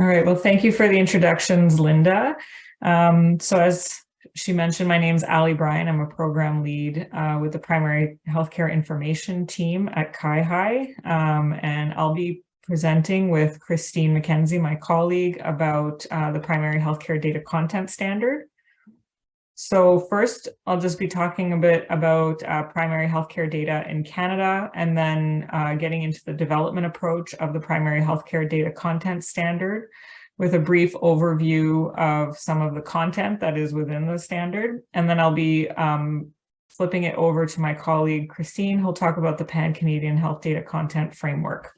All right, well, thank you for the introductions, Linda. So as she mentioned, my name's Bryan. I'm a program lead with the primary healthcare information team at CIHI, and I'll be presenting with Christine McKenzie, my colleague, about the primary healthcare data content standard. So first, I'll just be talking a bit about primary healthcare data in Canada, and then getting into the development approach of the primary healthcare data content standard with a brief overview of some of the content that is within the standard. And then I'll be flipping it over to my colleague, Christine, who'll talk about the Pan-Canadian Health Data Content Framework.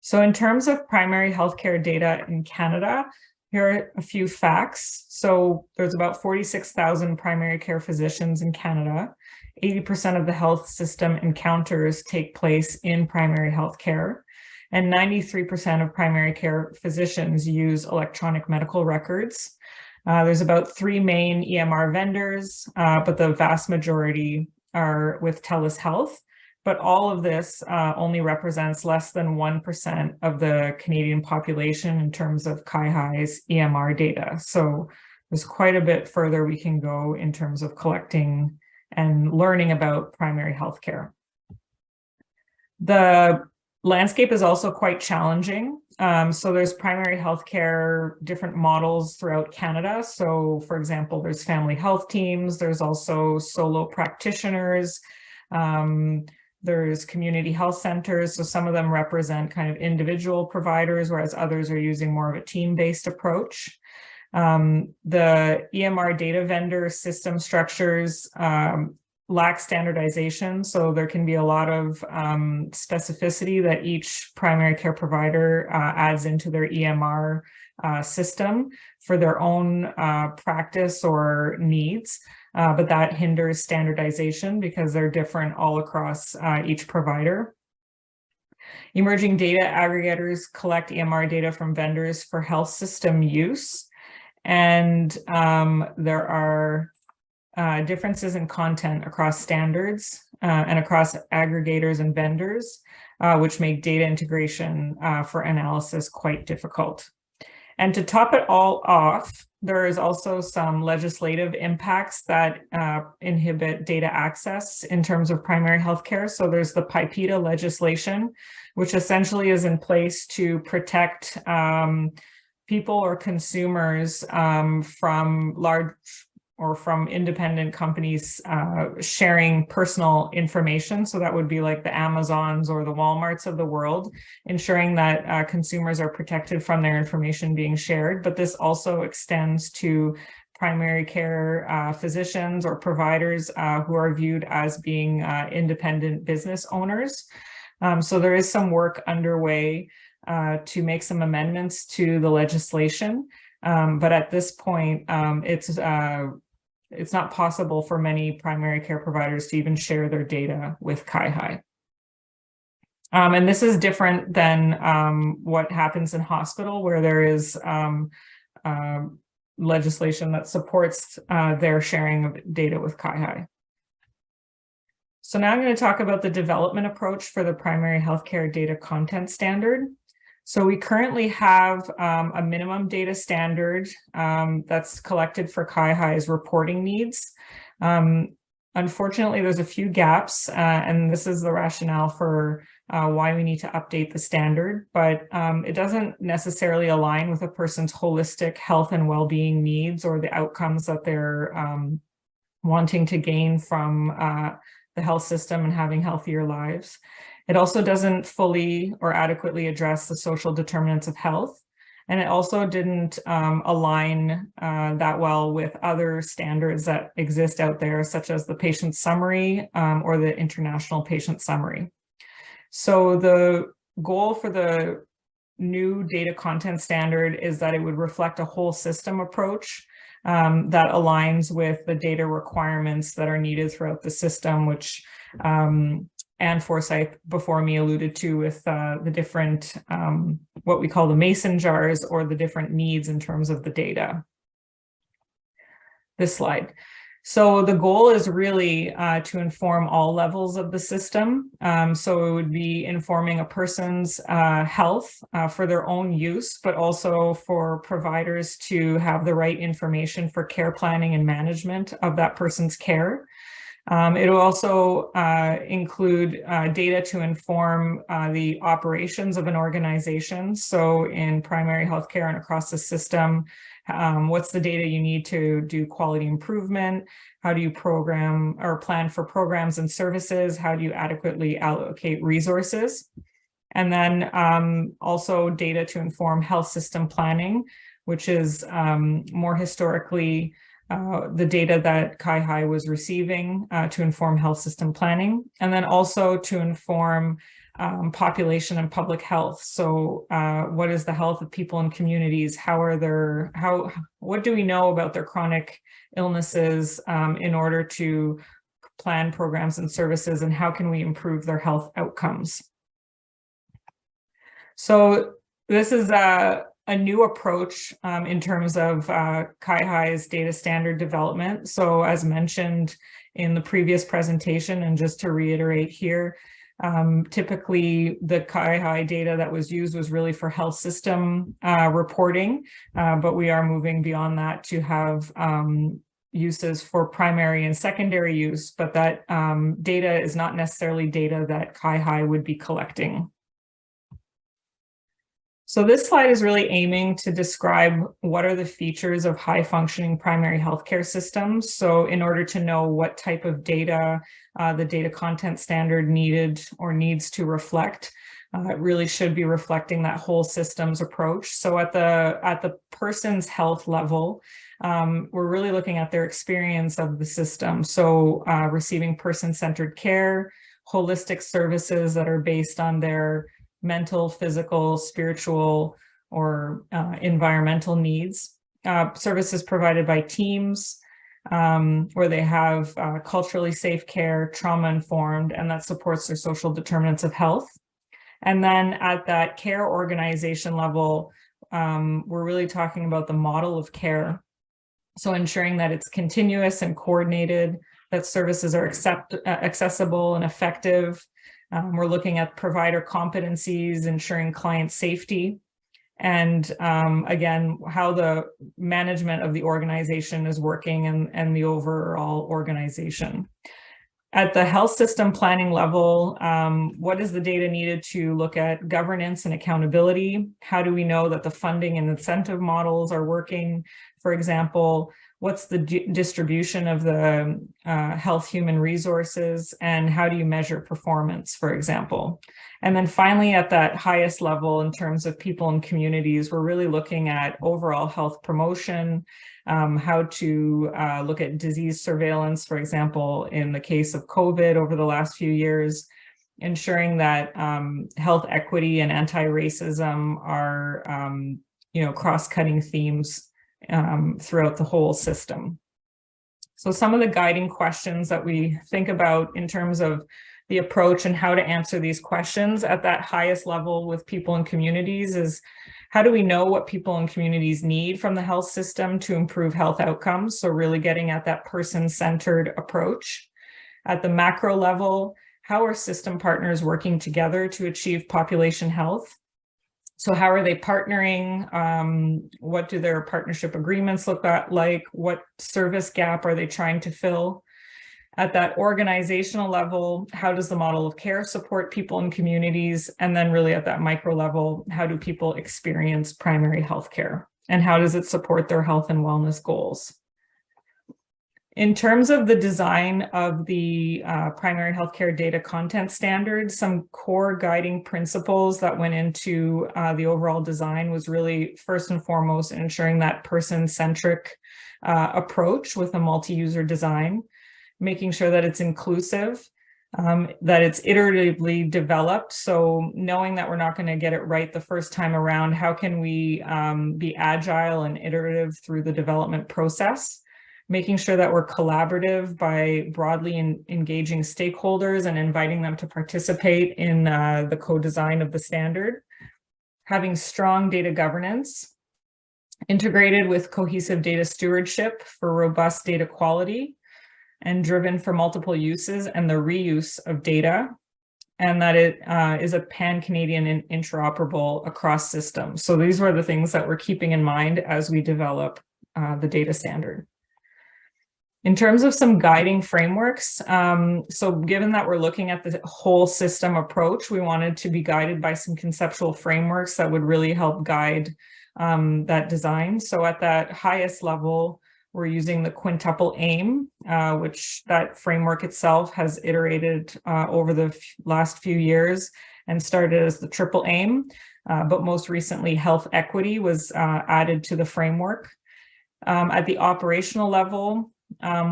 So in terms of primary healthcare data in Canada, here are a few facts. So there's about 46,000 primary care physicians in Canada. 80% of the health system encounters take place in primary health care. And 93% of primary care physicians use electronic medical records. There's about 3 main EMR vendors, but the vast majority are with TELUS Health. But all of this only represents less than 1% of the Canadian population in terms of CIHI's EMR data. So there's quite a bit further we can go in terms of collecting and learning about primary healthcare. The landscape is also quite challenging. So there's primary healthcare, different models throughout Canada. So for example, there's family health teams, there's also solo practitioners, there's community health centers. So some of them represent kind of individual providers, whereas others are using more of a team-based approach. The EMR data vendor system structures lack standardization. So there can be a lot of specificity that each primary care provider adds into their EMR system for their own practice or needs. But that hinders standardization because they're different all across each provider. Emerging data aggregators collect EMR data from vendors for health system use. And there are differences in content across standards and across aggregators and vendors, which make data integration for analysis quite difficult. And to top it all off, there is also some legislative impacts that inhibit data access in terms of primary healthcare. So there's the PIPEDA legislation, which essentially is in place to protect people or consumers from large or from independent companies sharing personal information. So that would be like the Amazons or the Walmarts of the world, ensuring that consumers are protected from their information being shared. But this also extends to primary care physicians or providers who are viewed as being independent business owners. So there is some work underway to make some amendments to the legislation. But at this point, it's not possible for many primary care providers to even share their data with CIHI. And this is different than what happens in hospital, where there is legislation that supports their sharing of data with CIHI. So now I'm going to talk about the development approach for the primary healthcare data content standard. So we currently have a minimum data standard that's collected for CIHI's reporting needs. Unfortunately, there's a few gaps, and this is the rationale for why we need to update the standard, but it doesn't necessarily align with a person's holistic health and well-being needs or the outcomes that they're wanting to gain from the health system and having healthier lives. It also doesn't fully or adequately address the social determinants of health. And it also didn't align that well with other standards that exist out there, such as the patient summary or the international patient summary. So the goal for the new data content standard is that it would reflect a whole system approach that aligns with the data requirements that are needed throughout the system, which Anne Forsyth before me alluded to with the different, what we call the mason jars, or the different needs in terms of the data. This slide. So the goal is really to inform all levels of the system. So it would be informing a person's health for their own use, but also for providers to have the right information for care planning and management of that person's care. It will also include data to inform the operations of an organization. So in primary healthcare and across the system, what's the data you need to do quality improvement? How do you program or plan for programs and services? How do you adequately allocate resources? And then also data to inform health system planning, which is more historically the data that CIHI was receiving to inform health system planning, and then also to inform population and public health. So what is the health of people in communities? What do we know about their chronic illnesses in order to plan programs and services, and how can we improve their health outcomes? So this is a new approach in terms of CIHI's data standard development. So as mentioned in the previous presentation, and just to reiterate here, typically the CIHI data that was used was really for health system reporting, but we are moving beyond that to have uses for primary and secondary use, but that data is not necessarily data that CIHI would be collecting. So this slide is really aiming to describe what are the features of high-functioning primary healthcare systems. So in order to know what type of data the data content standard needed or needs to reflect, it really should be reflecting that whole systems approach. So at the person's health level, we're really looking at their experience of the system. So receiving person-centered care, holistic services that are based on their mental, physical, spiritual, or environmental needs. Services provided by teams where they have culturally safe care, trauma-informed, and that supports their social determinants of health. And then at that care organization level, we're really talking about the model of care. So ensuring that it's continuous and coordinated, that services are accessible and effective. We're looking at provider competencies, ensuring client safety, and again, how the management of the organization is working and the overall organization. At the health system planning level, what is the data needed to look at governance and accountability? How do we know that the funding and incentive models are working? For example, what's the distribution of the health human resources, and how do you measure performance, for example? And then finally, at that highest level, in terms of people and communities, we're really looking at overall health promotion, how to look at disease surveillance, for example, in the case of COVID over the last few years, ensuring that health equity and anti-racism are cross-cutting themes throughout the whole system. So some of the guiding questions that we think about in terms of the approach and how to answer these questions at that highest level with people and communities is, how do we know what people and communities need from the health system to improve health outcomes? So really getting at that person-centered approach. At the macro level, how are system partners working together to achieve population health? So how are they partnering? What do their partnership agreements look like? What service gap are they trying to fill? At that organizational level, how does the model of care support people and communities? And then really at that micro level, how do people experience primary health care? And how does it support their health and wellness goals? In terms of the design of the primary healthcare data content standard, some core guiding principles that went into the overall design was really first and foremost ensuring that person-centric approach with a multi-user design, making sure that it's inclusive, that it's iteratively developed. So knowing that we're not going to get it right the first time around, how can we be agile and iterative through the development process? Making sure that we're collaborative by broadly engaging stakeholders and inviting them to participate in the co-design of the standard. Having strong data governance, integrated with cohesive data stewardship for robust data quality, and driven for multiple uses and the reuse of data, and that it is a pan-Canadian and interoperable across systems. So these were the things that we're keeping in mind as we develop the data standard. In terms of some guiding frameworks, so given that we're looking at the whole system approach, we wanted to be guided by some conceptual frameworks that would really help guide that design. So at that highest level, we're using the quintuple aim, which that framework itself has iterated over the last few years and started as the triple aim, but most recently health equity was added to the framework. At the operational level,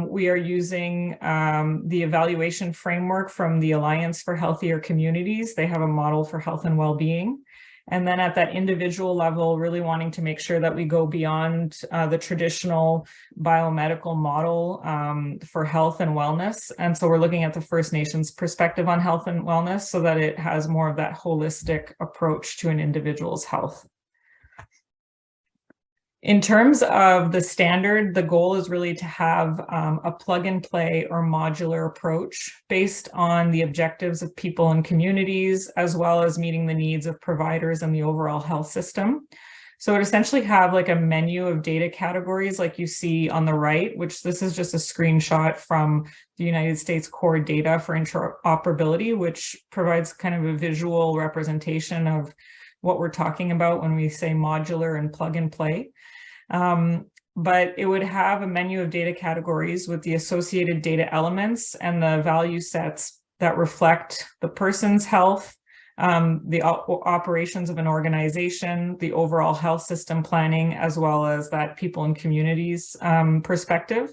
we are using the evaluation framework from the Alliance for Healthier Communities. They have a model for health and well-being. And then at that individual level, really wanting to make sure that we go beyond the traditional biomedical model for health and wellness. And so we're looking at the First Nations perspective on health and wellness so that it has more of that holistic approach to an individual's health. In terms of the standard, the goal is really to have a plug and play or modular approach based on the objectives of people and communities, as well as meeting the needs of providers and the overall health system. So it essentially have like a menu of data categories like you see on the right, which this is just a screenshot from the United States core data for interoperability, which provides kind of a visual representation of what we're talking about when we say modular and plug and play. But it would have a menu of data categories with the associated data elements and the value sets that reflect the person's health, the operations of an organization, the overall health system planning, as well as that people and communities perspective.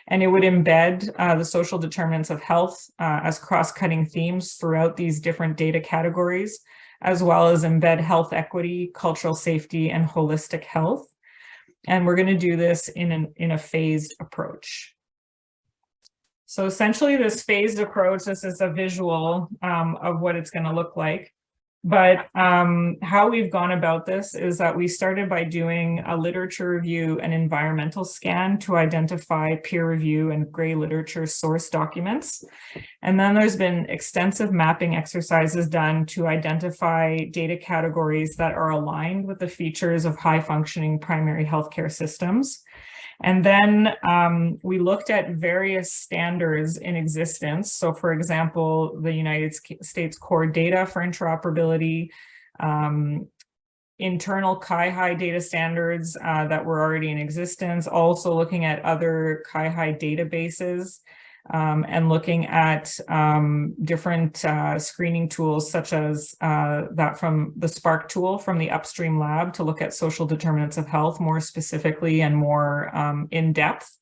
And it would embed the social determinants of health as cross-cutting themes throughout these different data categories, as well as embed health equity, cultural safety, and holistic health. And we're going to do this in a phased approach. So essentially this phased approach, this is a visual of what it's going to look like. But how we've gone about this is that we started by doing a literature review and environmental scan to identify peer review and gray literature source documents. And then there's been extensive mapping exercises done to identify data categories that are aligned with the features of high functioning primary healthcare systems. And then we looked at various standards in existence. So for example, the United States core data for interoperability, internal CI-HI data standards that were already in existence, also looking at other CI-HI databases and looking at different screening tools such as that from the Spark tool from the upstream lab to look at social determinants of health more specifically and more in depth.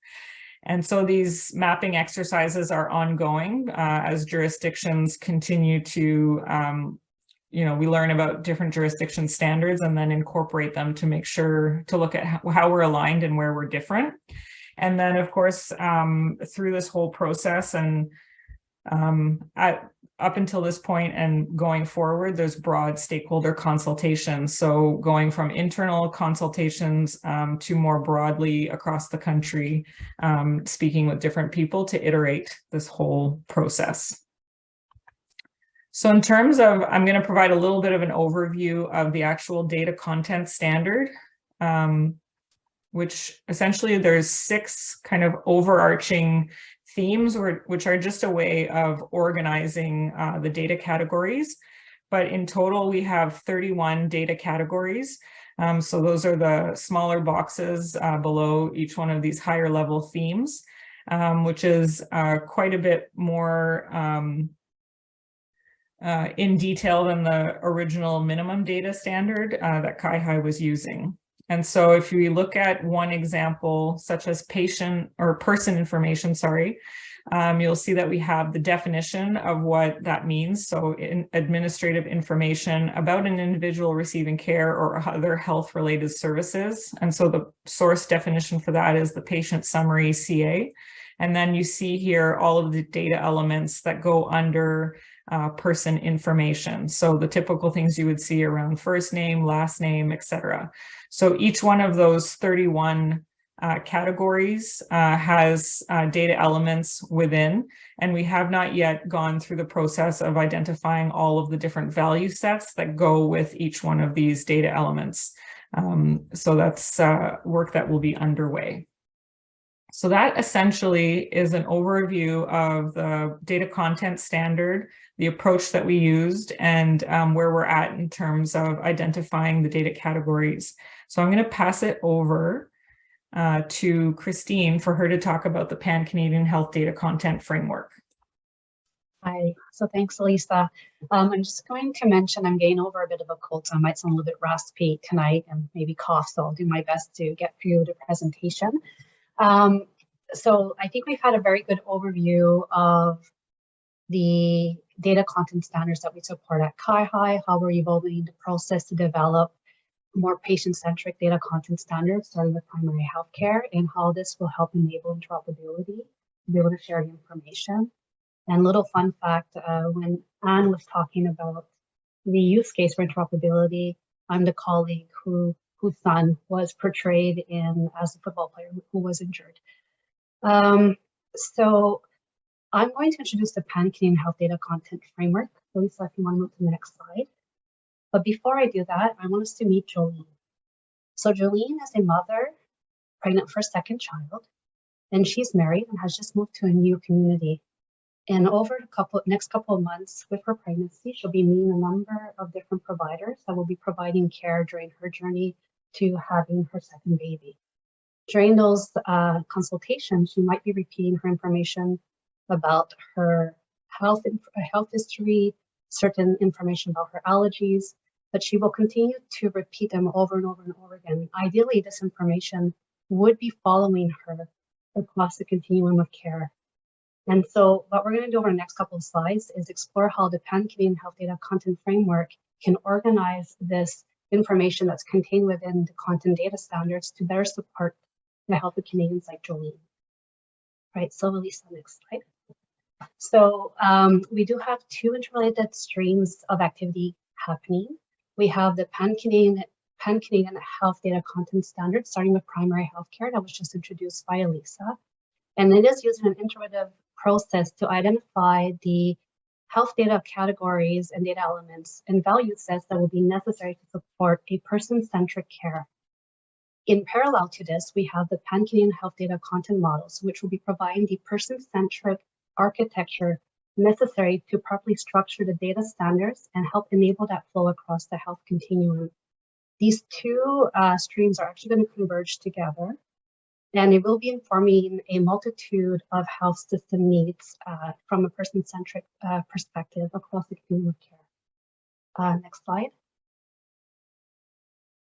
And so these mapping exercises are ongoing as jurisdictions continue to, we learn about different jurisdiction standards and then incorporate them to make sure to look at how we're aligned and where we're different. And then, of course, through this whole process and up until this point and going forward, there's broad stakeholder consultations. So going from internal consultations to more broadly across the country, speaking with different people to iterate this whole process. So in terms of, I'm going to provide a little bit of an overview of the actual data content standard. Which essentially there's 6 kind of overarching themes which are just a way of organizing the data categories. But in total, we have 31 data categories. So those are the smaller boxes below each one of these higher level themes, which is quite a bit more in detail than the original minimum data standard that CI-HI was using. And so if we look at one example, such as patient or person information, you'll see that we have the definition of what that means. So administrative information about an individual receiving care or other health related services. And so the source definition for that is the patient summary CA. And then you see here all of the data elements that go under person information. So the typical things you would see around first name, last name, etc. So each one of those 31 categories has data elements within, and we have not yet gone through the process of identifying all of the different value sets that go with each one of these data elements. So that's work that will be underway. So that essentially is an overview of the data content standard, the approach that we used, and where we're at in terms of identifying the data categories. So I'm going to pass it over to Christine for her to talk about the Pan-Canadian Health Data Content Framework. Hi, so thanks, Alyssa. I'm just going to mention I'm getting over a bit of a cold, so I might sound a little bit raspy tonight and maybe cough, so I'll do my best to get through the presentation. So I think we've had a very good overview of the data content standards that we support at CIHI, how we're evolving the process to develop more patient-centric data content standards starting with primary healthcare, and how this will help enable interoperability to be able to share the information. And little fun fact, when Anne was talking about the use case for interoperability, I'm the colleague whose son was portrayed as a football player who was injured. So I'm going to introduce the Pan-Canadian Health Data Content Framework. Lisa, if you want to move to the next slide. But before I do that, I want us to meet Jolene. So Jolene is a mother, pregnant for a second child, and she's married and has just moved to a new community. And over the next couple of months with her pregnancy, she'll be meeting a number of different providers that will be providing care during her journey to having her second baby. During those consultations, she might be repeating her information about her health history, certain information about her allergies, but she will continue to repeat them over and over and over again. Ideally, this information would be following her across the continuum of care. And so what we're going to do over the next couple of slides is explore how the Pan-Canadian Health Data Content Framework can organize this information that's contained within the content data standards to better support the health of Canadians like Jolene. Right, so Alyssa, next slide. So we do have two interrelated streams of activity happening. We have the Pan-Canadian Health Data Content Standard, starting with primary healthcare that was just introduced by Alyssa. And it is using an iterative process to identify the health data categories and data elements and value sets that will be necessary to support a person-centric care. In parallel to this, we have the Pan-Canadian Health Data Content Models, which will be providing the person-centric architecture necessary to properly structure the data standards and help enable that flow across the health continuum. These two streams are actually going to converge together, and it will be informing a multitude of health system needs from a person-centric perspective across the continuum of care. Next slide.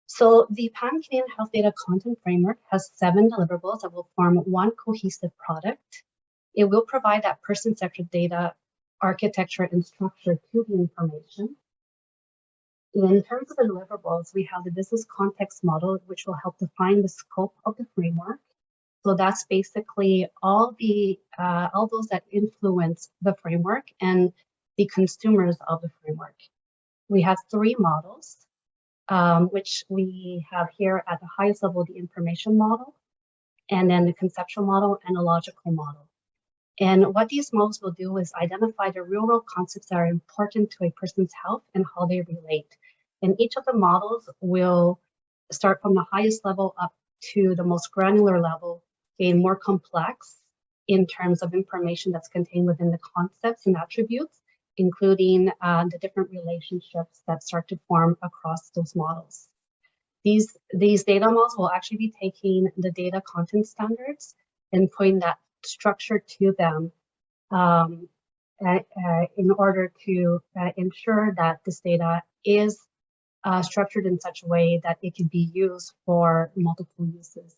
So the Pan-Canadian Health Data Content Framework has 7 deliverables that will form one cohesive product. It will provide that person-centric data architecture and structure to the information. In terms of the deliverables, we have the business context model, which will help define the scope of the framework. So that's basically all those that influence the framework and the consumers of the framework. We have 3 models, which we have here at the highest level, the information model, and then the conceptual model and the logical model. And what these models will do is identify the real-world concepts that are important to a person's health and how they relate. And each of the models will start from the highest level up to the most granular level, being more complex in terms of information that's contained within the concepts and attributes, including the different relationships that start to form across those models. These data models will actually be taking the data content standards and putting that structure to them in order to ensure that this data is structured in such a way that it can be used for multiple uses.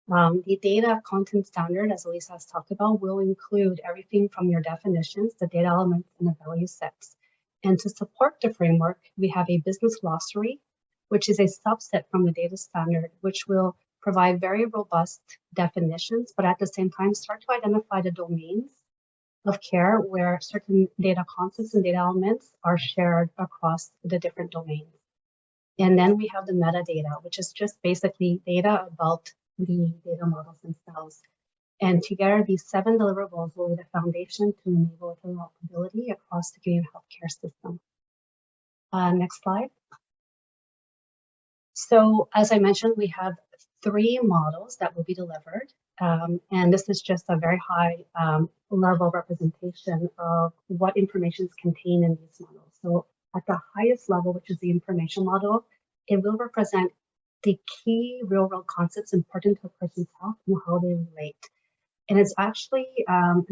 The data content standard, as Alyssa has talked about, will include everything from your definitions, the data elements, and the value sets. And to support the framework, we have a business glossary, which is a subset from the data standard, which will provide very robust definitions, but at the same time start to identify the domains of care where certain data concepts and data elements are shared across the different domains. And then we have the metadata, which is just basically data about the data models themselves. And together, these 7 deliverables will lay the foundation to enable interoperability across the Canadian healthcare system. Next slide. So as I mentioned, we have 3 models that will be delivered. And this is just a very high level representation of what information is contained in these models. So at the highest level, which is the information model, it will represent the key real-world concepts important to a person's health and how they relate. And it's actually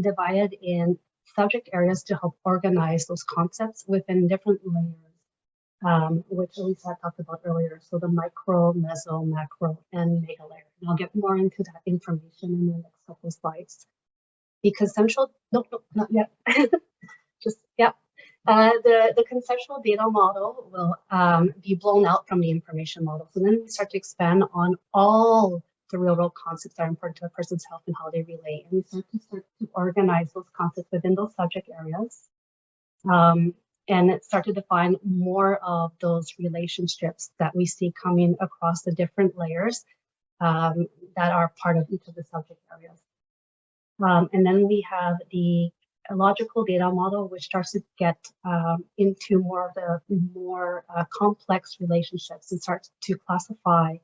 divided in subject areas to help organize those concepts within different layers, which Alyssa talked about earlier. So the micro, meso, macro, and mega layer. And I'll get more into that information in the next couple of slides. The conceptual, no, not yet. Just, yeah. The conceptual data model will be blown out from the information model. So then we start to expand on all the real-world concepts that are important to a person's health and how they relate. And we start to organize those concepts within those subject areas. And start to define more of those relationships that we see coming across the different layers that are part of each of the subject areas. And then we have the logical data model, which starts to get into more of the more complex relationships and starts to classify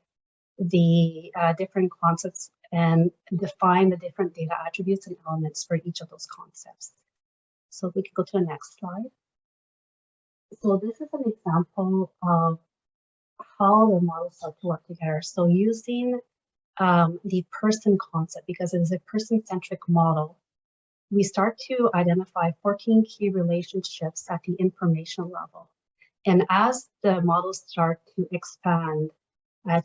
the different concepts and define the different data attributes and elements for each of those concepts. So we can go to the next slide. So this is an example of how the models start to work together. So using the person concept, because it is a person-centric model, we start to identify 14 key relationships at the information level. And as the models start to expand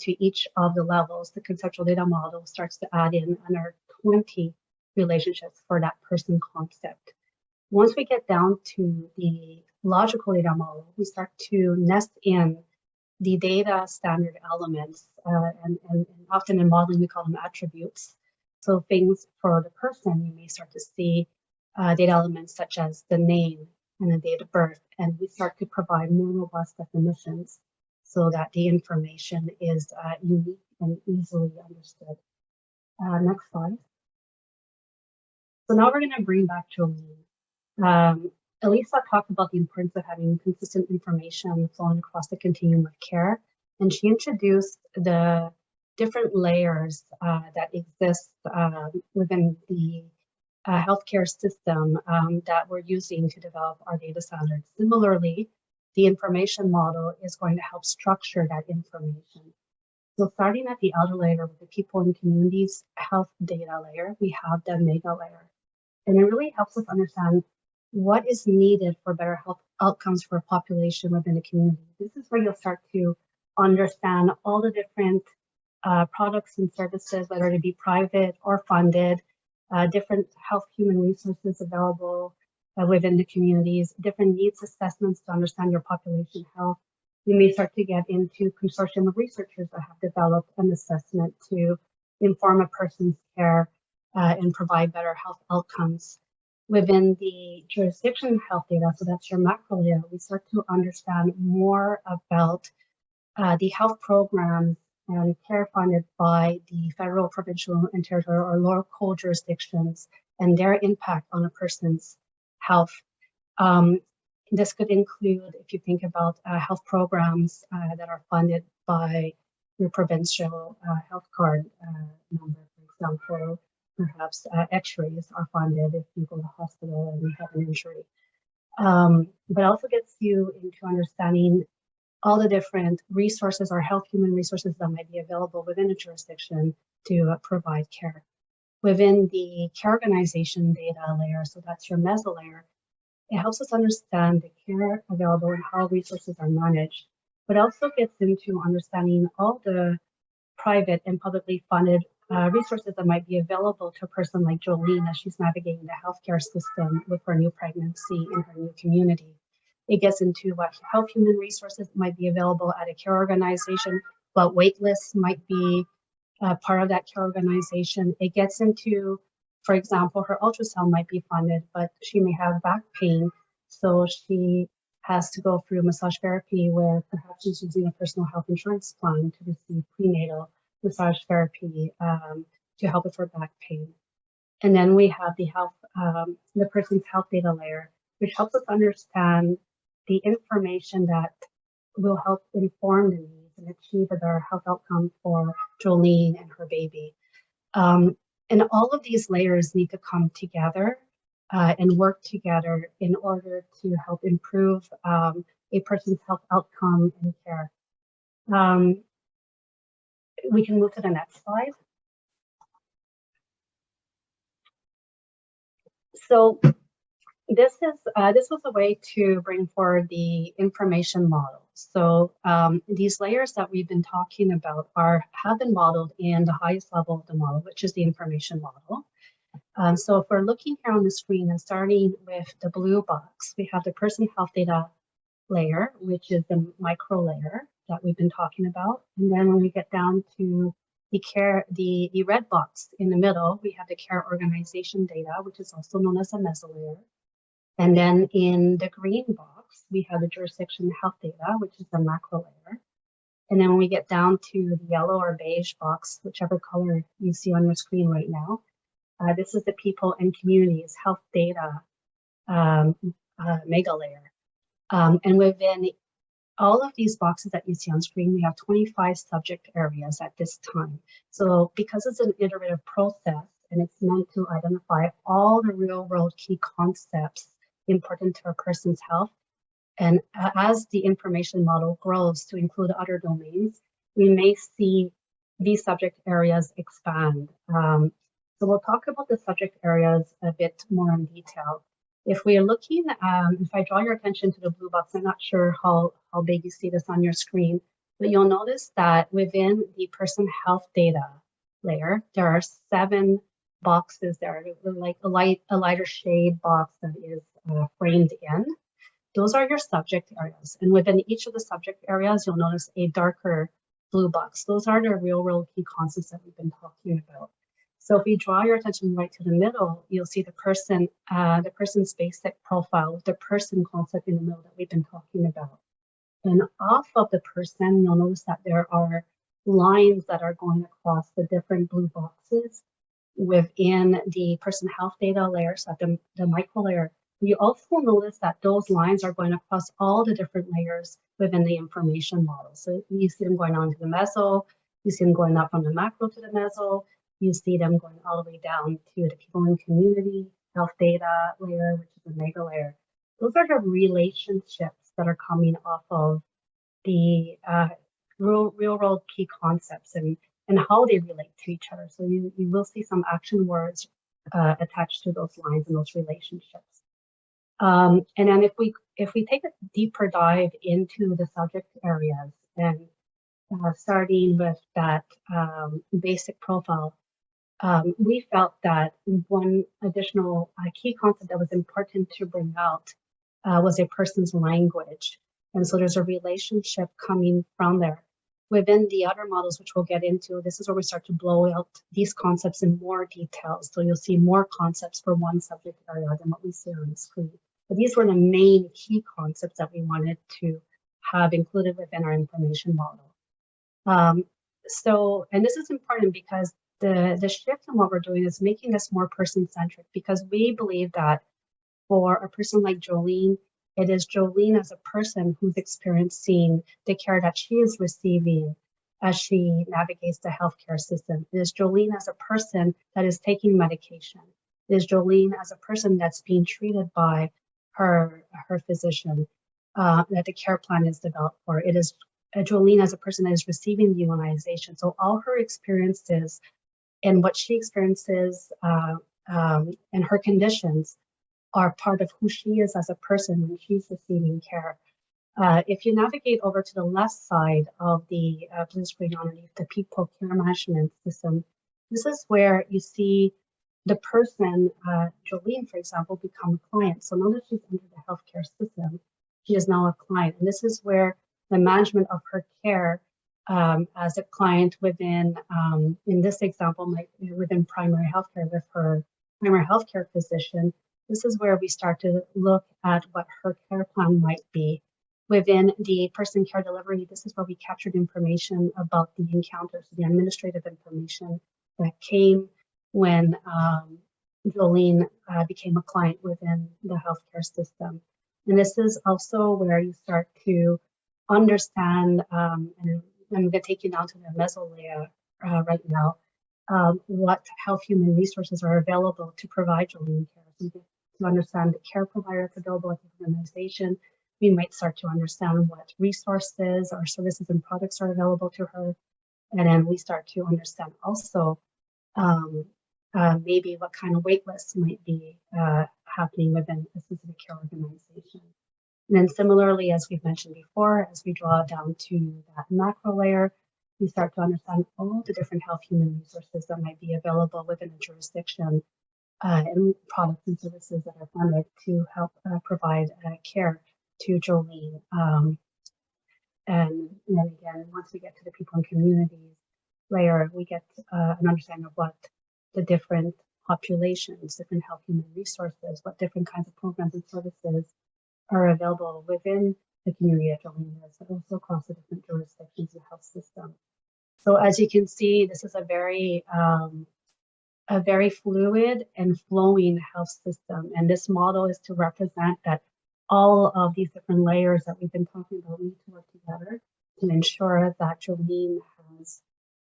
to each of the levels, the conceptual data model starts to add in another 20 relationships for that person concept. Once we get down to the logical data model, we start to nest in the data standard elements, and often in modeling we call them attributes. So things for the person, you may start to see data elements such as the name and the date of birth, and we start to provide more robust definitions so that the information is unique and easily understood. Next slide. So now we're going to bring back Jolene. Alyssa talked about the importance of having consistent information flowing across the continuum of care, and she introduced the different layers that exist within the healthcare system that we're using to develop our data standards. Similarly, the information model is going to help structure that information. So starting at the outer layer with the people and communities health data layer, we have the mega layer. And it really helps us understand what is needed for better health outcomes for a population within a community. This is where you'll start to understand all the different products and services, whether they be private or funded, different health human resources available within the communities, different needs assessments to understand your population health. You may start to get into consortium of researchers that have developed an assessment to inform a person's care and provide better health outcomes. Within the jurisdiction health data, so that's your macro layer, we start to understand more about the health programs and care funded by the federal, provincial, and territorial or local jurisdictions and their impact on a person's health. This could include, if you think about health programs that are funded by your provincial health card number, for example, perhaps x-rays are funded if you go to the hospital and you have an injury. But also gets you into understanding all the different resources or health human resources that might be available within a jurisdiction to provide care. Within the care organization data layer, so that's your meso layer, it helps us understand the care available and how resources are managed, but also gets into understanding all the private and publicly funded resources that might be available to a person like Jolene as she's navigating the healthcare system with her new pregnancy in her new community. It gets into what health human resources might be available at a care organization, what wait lists might be part of that care organization. It gets into, for example, her ultrasound might be funded, but she may have back pain, so she has to go through massage therapy where perhaps she's using a personal health insurance plan to receive prenatal massage therapy to help with her back pain. And then we have the person's health data layer, which helps us understand the information that will help inform the needs and achieve their health outcome for Jolene and her baby. And all of these layers need to come together and work together in order to help improve a person's health outcome and care. We can move to the next slide. So this was a way to bring forward the information model. So these layers that we've been talking about have been modeled in the highest level of the model, which is the information model. So if we're looking here on the screen and starting with the blue box, we have the person health data layer, which is the micro layer that we've been talking about. And then when we get down to the red box in the middle, we have the care organization data, which is also known as a meso layer. And then in the green box, we have the jurisdiction health data, which is the macro layer. And then when we get down to the yellow or beige box, whichever color you see on your screen right now, this is the people and communities health data mega layer. And within all of these boxes that you see on screen, we have 25 subject areas at this time. So because it's an iterative process and it's meant to identify all the real world key concepts important to a person's health, and as the information model grows to include other domains, we may see these subject areas expand. So we'll talk about the subject areas a bit more in detail. If we are looking, if I draw your attention to the blue box, I'm not sure how big you see this on your screen, but you'll notice that within the person health data layer, there are 7 boxes there, like a lighter shade box that is framed in. Those are your subject areas. And within each of the subject areas, you'll notice a darker blue box. Those are the real world key concepts that we've been talking about. So if we draw your attention right to the middle, you'll see the person's basic profile with the person concept in the middle that we've been talking about. And off of the person, you'll notice that there are lines that are going across the different blue boxes within the person health data layer, so the micro layer. You also notice that those lines are going across all the different layers within the information model. So you see them going on to the meso, you see them going up from the macro to the meso, you see them going all the way down to the people in community, health data layer, which is the mega layer. Those are the relationships that are coming off of the real world key concepts and how they relate to each other. So you will see some action words attached to those lines and those relationships. And then if we take a deeper dive into the subject areas and starting with that basic profile, we felt that one additional key concept that was important to bring out was a person's language. And so there's a relationship coming from there. Within the other models, which we'll get into, this is where we start to blow out these concepts in more detail. So you'll see more concepts for one subject area than what we see on the screen. But these were the main key concepts that we wanted to have included within our information model. And this is important because the shift in what we're doing is making this more person-centric, because we believe that for a person like Jolene, it is Jolene as a person who's experiencing the care that she is receiving as she navigates the healthcare system. It is Jolene as a person that is taking medication. It is Jolene as a person that's being treated by her physician, that the care plan is developed for. It is Jolene as a person that is receiving the immunization. So all her experiences and what she experiences and her conditions are part of who she is as a person when she's receiving care. If you navigate over to the left side of the blue screen underneath the people care management system, this is where you see the person, Jolene, for example, become a client. So now that she's entered the healthcare system, she is now a client. And this is where the management of her care as a client within, in this example, within primary healthcare with her primary healthcare physician, this is where we start to look at what her care plan might be Within the person care delivery, this is where we captured information about the encounters, the administrative information that came when Jolene became a client within the healthcare system. And this is also where you start to understand, and I'm going to take you down to the meso layer right now, what health human resources are available to provide Jolene care. So you get to understand the care provider that's available at the organization. We might start to understand what resources or services and products are available to her. And then we start to understand also maybe what kind of wait lists might be happening within a specific care organization. And then similarly, as we've mentioned before, as we draw down to that macro layer, we start to understand all the different health human resources that might be available within a jurisdiction and products and services that are funded to help provide care to Jolene. And then again, once we get to the people and communities layer, we get an understanding of what the different populations, different health human resources, what different kinds of programs and services are available within the community that Jolene lives, but also across the different jurisdictions and health system. So as you can see, this is a very fluid and flowing health system. And this model is to represent that all of these different layers that we've been talking about need to work together to ensure that Jolene has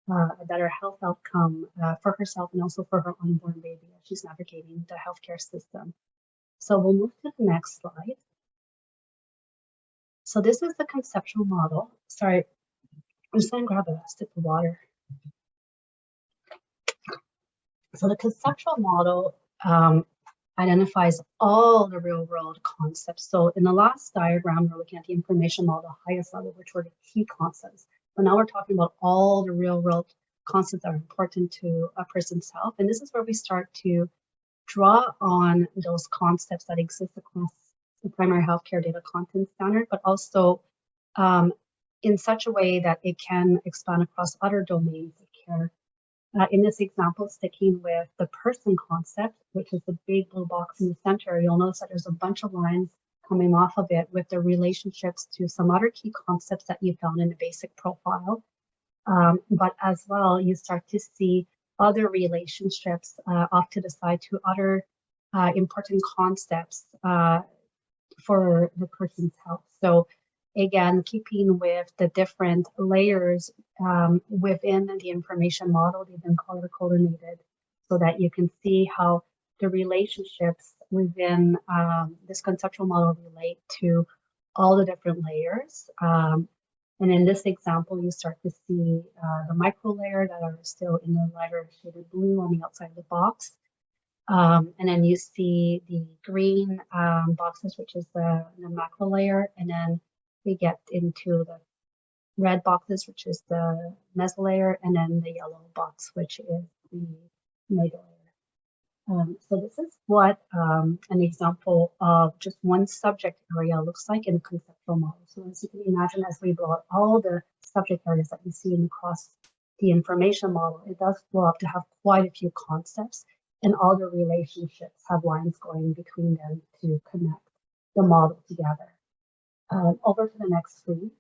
a better health outcome for herself and also for her unborn baby as she's navigating the healthcare system. So we'll move to the next slide. So this is the conceptual model. Sorry, I'm just going to grab a sip of water. So the conceptual model identifies all the real world concepts. So in the last diagram, we're looking at the information model, highest level, which were the key concepts. But now we're talking about all the real world concepts that are important to a person's health. And this is where we start to draw on those concepts that exist across the primary healthcare data content standard, but also in such a way that it can expand across other domains of care. In this example, sticking with the person concept, which is the big blue box in the center, you'll notice that there's a bunch of lines coming off of it with the relationships to some other key concepts that you found in the basic profile. But as well, you start to see other relationships off to the side to other important concepts for the person's health. So again, keeping with the different layers within the information model, they've been color coordinated so that you can see how the relationships within this conceptual model relate to all the different layers. And in this example, you start to see the micro layer that are still in the lighter shaded blue on the outside of the box. And then you see the green boxes, which is the macro layer. And then we get into the red boxes, which is the meso layer, and then the yellow box, which is the mega layer. So this is what an example of just one subject area looks like in a conceptual model. So as you can imagine, as we blow out all the subject areas that you see across the information model, it does blow up to have quite a few concepts, and all the relationships have lines going between them to connect the model together. Over to the next screen.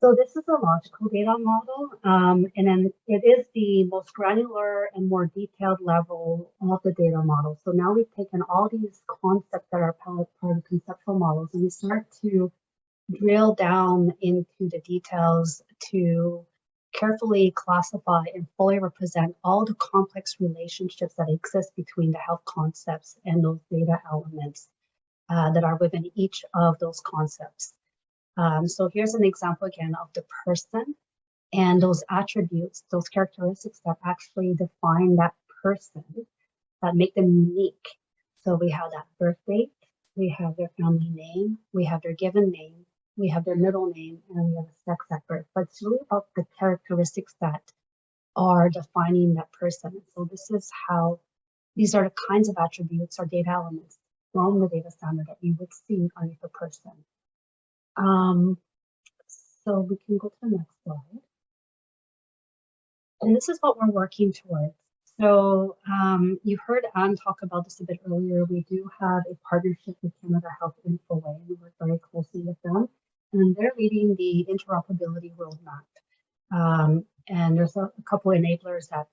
So this is a logical data model, and then it is the most granular and more detailed level of the data model. So now we've taken all these concepts that are part of conceptual models, and we start to drill down into the details to carefully classify and fully represent all the complex relationships that exist between the health concepts and those data elements that are within each of those concepts. So here's an example again of the person and those attributes, those characteristics that actually define that person, that make them unique. So we have that birth date, we have their family name, we have their given name, we have their middle name, and we have a sex at birth. But it's really about the characteristics that are defining that person. So this is how, these are the kinds of attributes or data elements from the data standard that you would see on the person. So we can go to the next slide. And this is what we're working towards. So you heard Anne talk about this a bit earlier. We do have a partnership with Canada Health Infoway, and we work very closely with them. And they're leading the interoperability roadmap. And there's a couple enablers that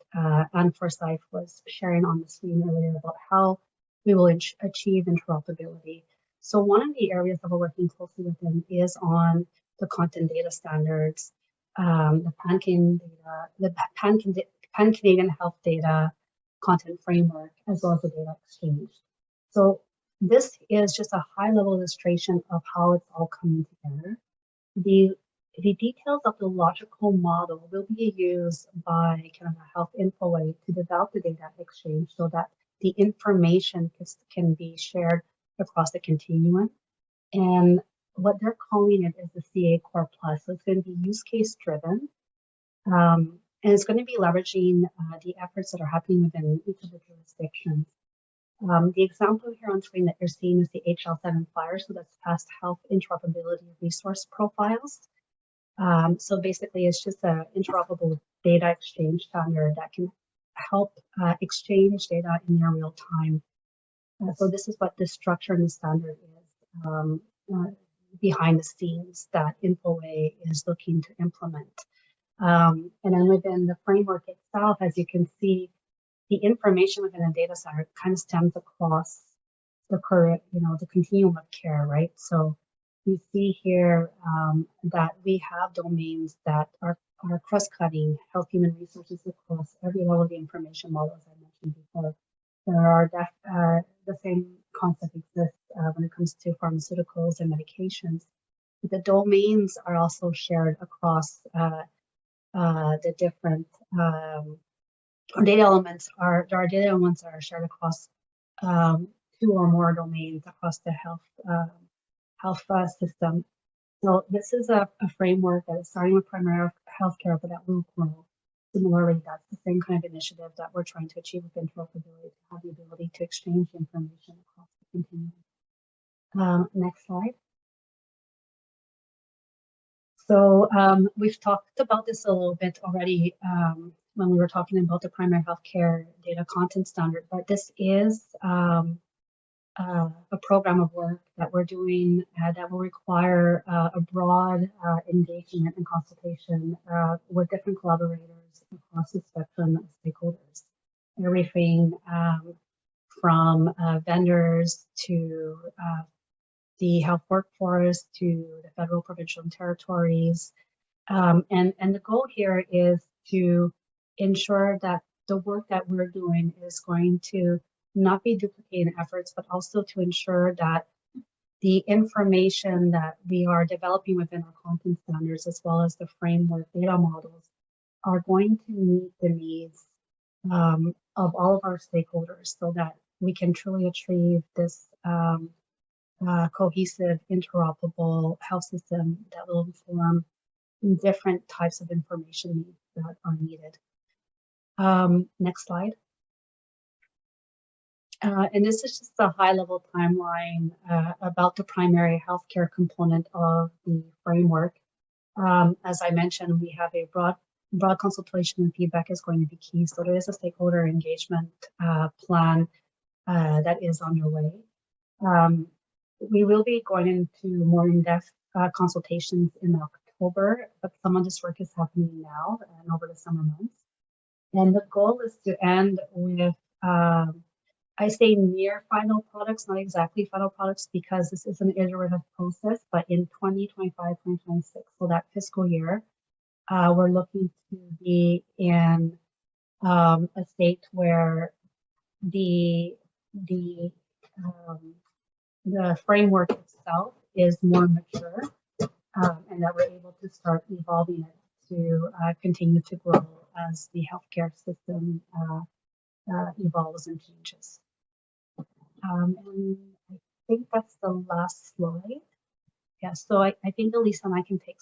Anne Forsyth was sharing on the screen earlier about how we will achieve interoperability. So one of the areas that we're working closely with them is on the content data standards, the Pan-Canadian Health Data Content Framework, as well as the data exchange. So this is just a high-level illustration of how it's all coming together. The details of the logical model will be used by Canada Health Infoway to develop the data exchange so that the information can be shared across the continuum. And what they're calling it is the CA Core Plus. So it's going to be use case driven. And it's going to be leveraging the efforts that are happening within each of the jurisdictions. The example here on screen that you're seeing is the HL7 Flyer, so that's Past Health Interoperability Resource Profiles. So basically, it's just an interoperable data exchange standard that can help exchange data in near real time. So this is what the structure and the standard is behind the scenes that Infoway is looking to implement. And then within the framework itself, as you can see, the information within a data center kind of stems across the current, the continuum of care, right? So we see here that we have domains that are cross-cutting health human resources across every level of the information model, as I mentioned before. There are the same concept exists when it comes to pharmaceuticals and medications. But the domains are also shared across the different data elements are shared across 2 or more domains across the health system. So this is a framework that is starting with primary healthcare, but that will grow. Similarly, that's the same kind of initiative that we're trying to achieve with interoperability, to have the ability to exchange information across the continuum. Next slide. So we've talked about this a little bit already when we were talking about the primary healthcare data content standard, but this is a program of work that we're doing that will require a broad engagement and consultation with different collaborators across the spectrum of stakeholders. Everything from vendors to the health workforce to the federal, provincial, and territories. And the goal here is to ensure that the work that we're doing is going to not be duplicating efforts, but also to ensure that the information that we are developing within our content standards, as well as the framework data models, are going to meet the needs of all of our stakeholders so that we can truly achieve this cohesive, interoperable health system that will inform different types of information needs that are needed. Next slide. And this is just a high-level timeline about the primary healthcare component of the framework. As I mentioned, we have a broad consultation and feedback is going to be key. So there is a stakeholder engagement plan that is underway. We will be going into more in-depth consultations in October, but some of this work is happening now and over the summer months. And the goal is to end with I say near final products, not exactly final products, because this is an iterative process, but in 2025, 2026, so that fiscal year, we're looking to be in a state where the framework itself is more mature, and that we're able to start evolving it to continue to grow as the healthcare system evolves and changes. And I think that's the last slide. Yeah, so I think Alyssa and I can take